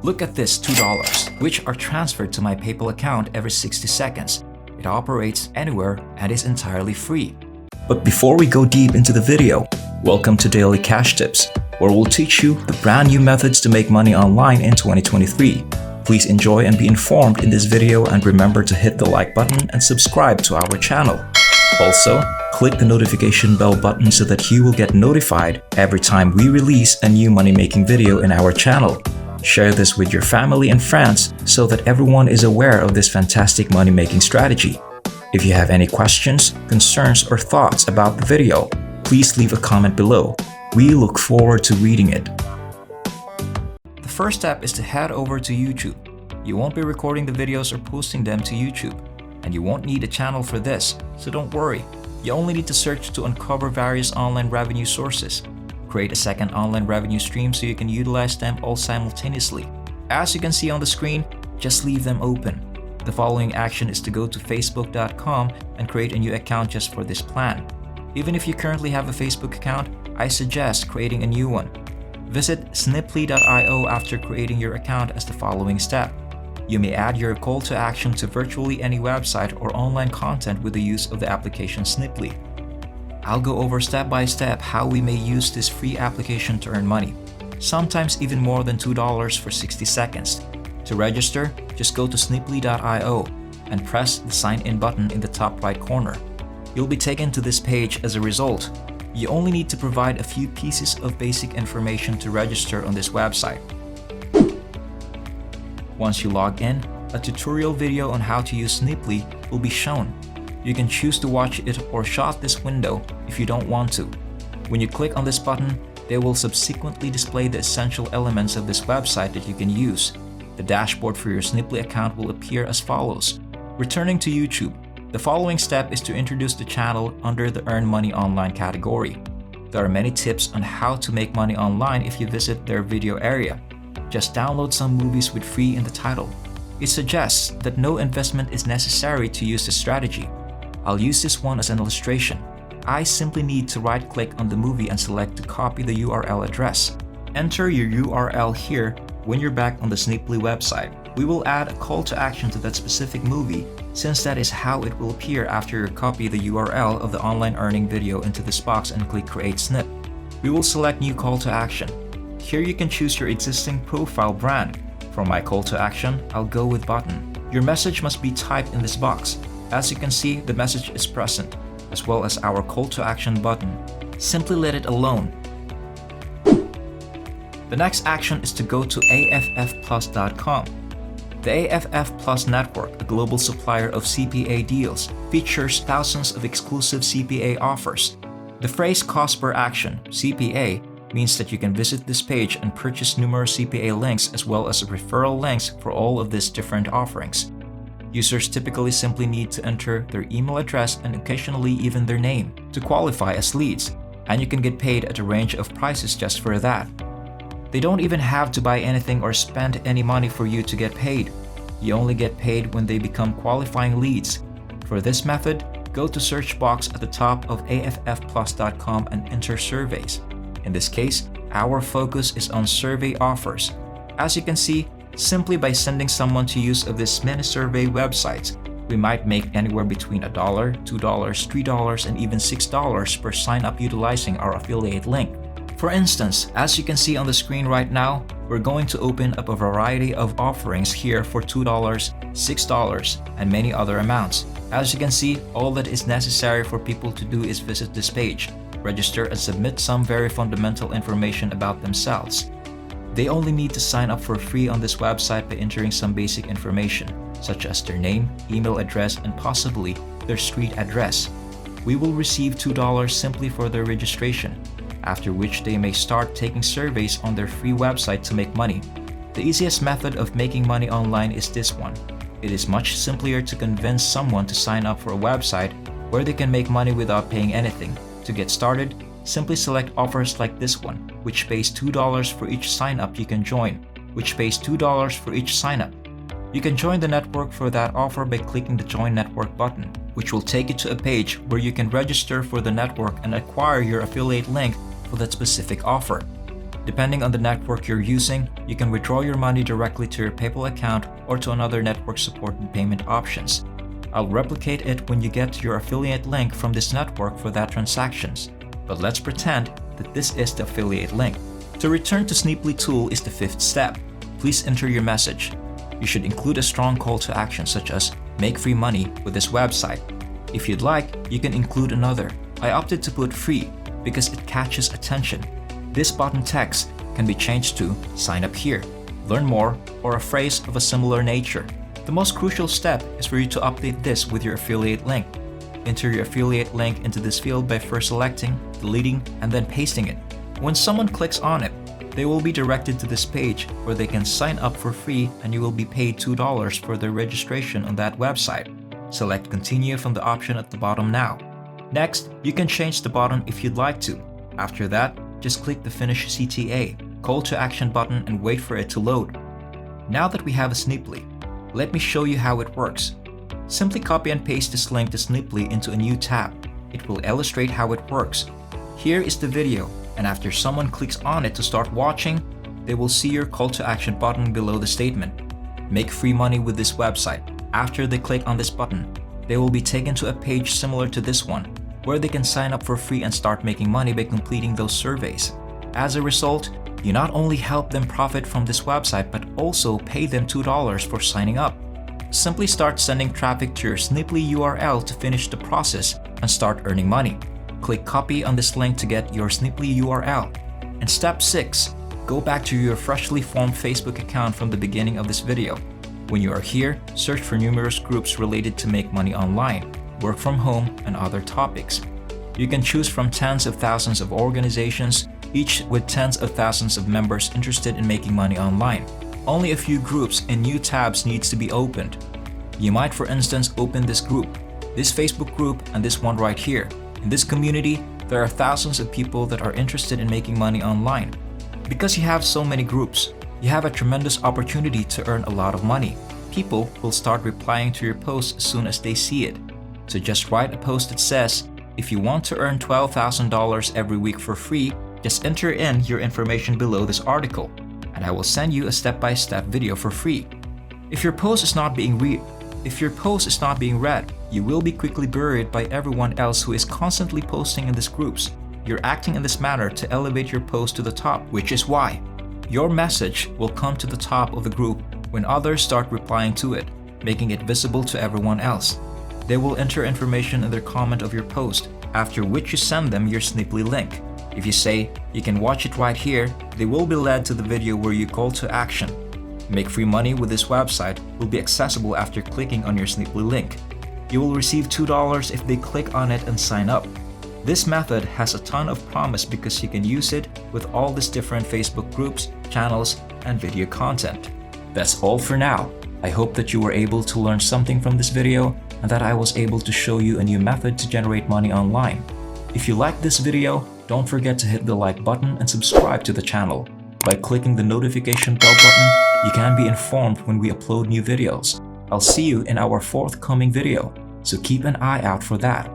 Look at this $2, which are transferred to my PayPal account every 60 seconds. It operates anywhere and is entirely free. But before we go deep into the video, welcome to Daily Cash Tips, where we'll teach you the brand new methods to make money online in 2023. Please enjoy and be informed in this video, and remember to hit the like button and subscribe to our channel. Also, click the notification bell button so that you will get notified every time we release a new money-making video in our channel. Share this with your family and friends so that everyone is aware of this fantastic money-making strategy. If you have any questions, concerns, or thoughts about the video, please leave a comment below. We look forward to reading it. The first step is to head over to YouTube. You won't be recording the videos or posting them to YouTube, and you won't need a channel for this, so don't worry. You only need to search to uncover various online revenue sources. Create a second online revenue stream so you can utilize them all simultaneously. As you can see on the screen, just leave them open. The following action is to go to facebook.com and create a new account just for this plan. Even if you currently have a Facebook account, I suggest creating a new one. Visit sniply.io after creating your account as the following step. You may add your call to action to virtually any website or online content with the use of the application Sniply. I'll go over step by step how we may use this free application to earn money, sometimes even more than $2 for 60 seconds. To register, just go to sniply.io and press the sign in button in the top right corner. You'll be taken to this page as a result. You only need to provide a few pieces of basic information to register on this website. Once you log in, a tutorial video on how to use Sniply will be shown. You can choose to watch it or shut this window if you don't want to. When you click on this button, they will subsequently display the essential elements of this website that you can use. The dashboard for your Sniply account will appear as follows. Returning to YouTube, the following step is to introduce the channel under the Earn Money Online category. There are many tips on how to make money online if you visit their video area. Just download some movies with free in the title. It suggests that no investment is necessary to use this strategy. I'll use this one as an illustration. I simply need to right-click on the movie and select to copy the URL address. Enter your URL here when you're back on the Sniply website. We will add a call to action to that specific movie, since that is how it will appear after you copy the URL of the online earning video into this box and click Create Snip. We will select New Call to Action. Here you can choose your existing profile brand. For my call to action, I'll go with button. Your message must be typed in this box. As you can see, the message is present, as well as our call to action button. Simply let it alone. The next action is to go to AffPlus.com. The AffPlus network, a global supplier of CPA deals, features thousands of exclusive CPA offers. The phrase cost per action, CPA, means that you can visit this page and purchase numerous CPA links as well as referral links for all of these different offerings. Users typically simply need to enter their email address and occasionally even their name to qualify as leads, and you can get paid at a range of prices just for that. They don't even have to buy anything or spend any money for you to get paid. You only get paid when they become qualifying leads. For this method, go to search box at the top of AffPlus.com and enter surveys. In this case, our focus is on survey offers. As you can see, simply by sending someone to use of this mini survey websites, we might make anywhere between $1, $2, $3, and even $6 per sign up utilizing our affiliate link. For instance, as you can see on the screen right now, we're going to open up a variety of offerings here for $2, $6, and many other amounts. As you can see, all that is necessary for people to do is visit this page, register, and submit some very fundamental information about themselves. They only need to sign up for free on this website by entering some basic information, such as their name, email address, and possibly their street address. We will receive $2 simply for their registration, after which they may start taking surveys on their free website to make money. The easiest method of making money online is this one. It is much simpler to convince someone to sign up for a website where they can make money without paying anything. To get started, simply select offers like this one, which pays $2 for each sign-up you can join, which pays $2 for each sign-up. You can join the network for that offer by clicking the Join Network button, which will take you to a page where you can register for the network and acquire your affiliate link for that specific offer. Depending on the network you're using, you can withdraw your money directly to your PayPal account or to another network-supported payment options. I'll replicate it when you get your affiliate link from this network for that transactions. But let's pretend that this is the affiliate link. To return to Sniply tool is the fifth step. Please enter your message. You should include a strong call to action such as make free money with this website. If you'd like, you can include another. I opted to put free because it catches attention. This button text can be changed to sign up here, learn more, or a phrase of a similar nature. The most crucial step is for you to update this with your affiliate link. Enter your affiliate link into this field by first selecting, deleting, and then pasting it. When someone clicks on it, they will be directed to this page where they can sign up for free and you will be paid $2 for their registration on that website. Select Continue from the option at the bottom now. Next, you can change the button if you'd like to. After that, just click the Finish CTA, Call to Action button and wait for it to load. Now that we have a Sniply, let me show you how it works. Simply copy and paste this link to Sniply into a new tab. It will illustrate how it works. Here is the video, and after someone clicks on it to start watching, they will see your call to action button below the statement. Make free money with this website. After they click on this button, they will be taken to a page similar to this one, where they can sign up for free and start making money by completing those surveys. As a result, you not only help them profit from this website but also pay them $2 for signing up. Simply start sending traffic to your Sniply URL to finish the process and start earning money. Click copy on this link to get your Sniply URL. And step 6, go back to your freshly formed Facebook account from the beginning of this video. When you are here, search for numerous groups related to make money online, work from home, and other topics. You can choose from tens of thousands of organizations, each with tens of thousands of members interested in making money online. Only a few groups and new tabs needs to be opened. You might, for instance, open this group, this Facebook group, and this one right here. In this community, there are thousands of people that are interested in making money online. Because you have so many groups, you have a tremendous opportunity to earn a lot of money. People will start replying to your posts as soon as they see it. So just write a post that says, if you want to earn $12,000 every week for free, just enter in your information below this article, and I will send you a step-by-step video for free. If your post is not being read, you will be quickly buried by everyone else who is constantly posting in these groups. You're acting in this manner to elevate your post to the top, which is why your message will come to the top of the group when others start replying to it, making it visible to everyone else. They will enter information in their comment of your post, after which you send them your Sniply link. If you say, you can watch it right here, they will be led to the video where you call to action. Make free money with this website will be accessible after clicking on your Sniply link. You will receive $2 if they click on it and sign up. This method has a ton of promise because you can use it with all these different Facebook groups, channels, and video content. That's all for now. I hope that you were able to learn something from this video and that I was able to show you a new method to generate money online. If you liked this video, don't forget to hit the like button and subscribe to the channel. By clicking the notification bell button, you can be informed when we upload new videos. I'll see you in our forthcoming video, so keep an eye out for that.